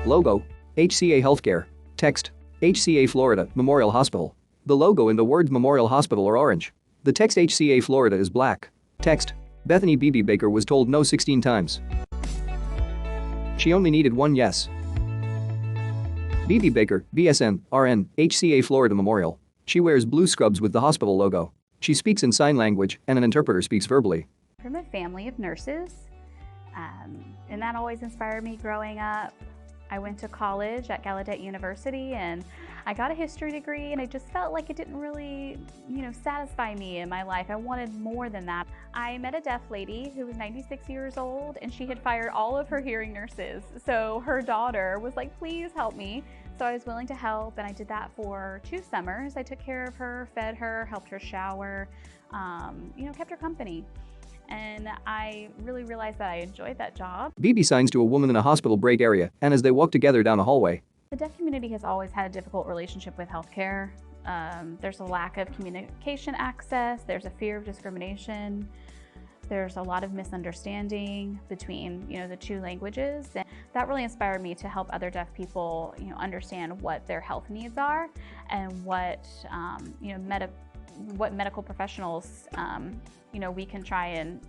Logo: HCA Healthcare. Text: HCA Florida Memorial Hospital. The logo and the words Memorial Hospital are orange. The text HCA Florida is black. Text: Bethany Bebe Baker was told no 16 times. She only needed one yes. Bebe Baker, BSN, RN, HCA Florida Memorial. She wears blue scrubs with the hospital logo. She speaks in sign language and an interpreter speaks verbally. From a family of nurses, and that always inspired me growing up. I went to college at Gallaudet University and I got a history degree, and I just felt like it didn't really, satisfy me in my life. I wanted more than that. I met a deaf lady who was 96 years old, and she had fired all of her hearing nurses. So her daughter was like, please help me. So I was willing to help, and I did that for 2 summers. I took care of her, fed her, helped her shower, kept her company. And I really realized that I enjoyed that job. Bebe signs to a woman in a hospital break area, and as they walk together down a hallway. The deaf community has always had a difficult relationship with healthcare. There's a lack of communication access, there's a fear of discrimination, there's a lot of misunderstanding between the 2 languages. And that really inspired me to help other deaf people understand what their health needs are and what what medical professionals we can try and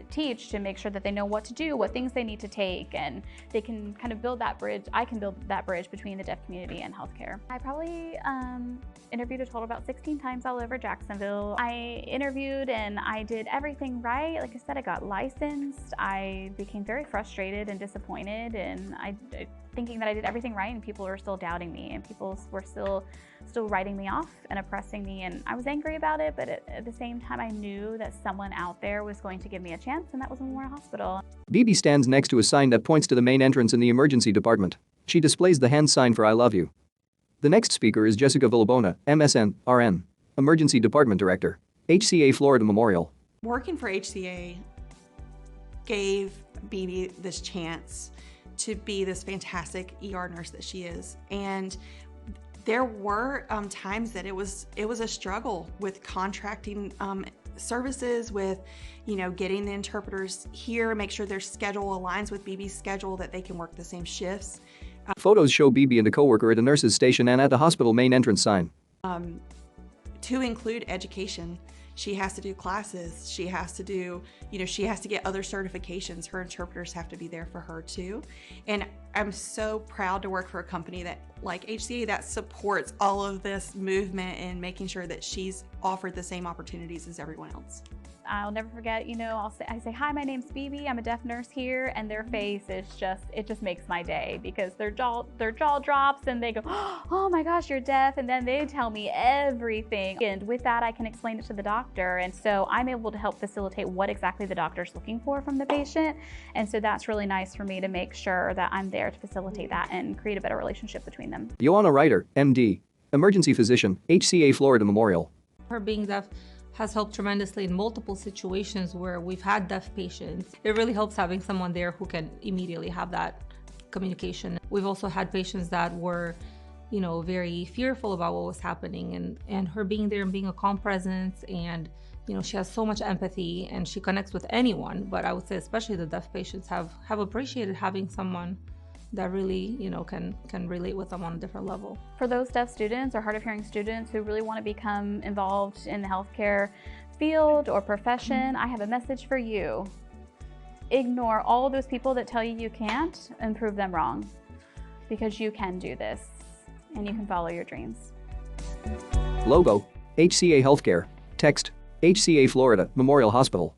teach to make sure that they know what to do, what things they need to take, and they can kind of build that bridge. I can build that bridge between the deaf community and healthcare. I probably interviewed a total about 16 times all over Jacksonville. I interviewed and I did everything right. Like I said, I got licensed. I became very frustrated and disappointed, and I thinking that I did everything right, and people were still doubting me, and people were still writing me off and oppressing me, and I was angry about it, but at the same time I knew that someone out there was going to give me a chance, and that was Memorial Hospital. Bebe stands next to a sign that points to the main entrance in the emergency department. She displays the hand sign for I love you. The next speaker is Jessica Villabona, MSN, RN, Emergency Department Director, HCA Florida Memorial. Working for HCA gave Bebe this chance to be this fantastic ER nurse that she is, and there were times that it was a struggle with contracting services, with getting the interpreters here, make sure their schedule aligns with Bebe's schedule, that they can work the same shifts. Photos show Bebe and a coworker at a nurse's station and at the hospital main entrance sign. To include education, she has to do classes, she has to do, she has to get other certifications. Her interpreters have to be there for her too. And I'm so proud to work for a company that, like HCA, that supports all of this movement and making sure that she's offered the same opportunities as everyone else. I'll never forget, I say, hi, my name's Bebe, I'm a deaf nurse here, and their face is it just makes my day, because their jaw drops and they go, oh my gosh, you're deaf, and then they tell me everything. And with that, I can explain it to the doctor, and so I'm able to help facilitate what exactly the doctor's looking for from the patient. And so that's really nice for me to make sure that I'm there to facilitate that and create a better relationship between them. Joanna Ryder, MD, Emergency Physician, HCA Florida Memorial. Her being deaf has helped tremendously in multiple situations where we've had deaf patients. It really helps having someone there who can immediately have that communication. We've also had patients that were, very fearful about what was happening, and her being there and being a calm presence, and she has so much empathy and she connects with anyone, but I would say especially the deaf patients have appreciated having someone that really, can relate with them on a different level. For those deaf students or hard of hearing students who really want to become involved in the healthcare field or profession, I have a message for you. Ignore all those people that tell you can't and prove them wrong, because you can do this and you can follow your dreams. Logo: HCA Healthcare. Text: HCA Florida Memorial Hospital.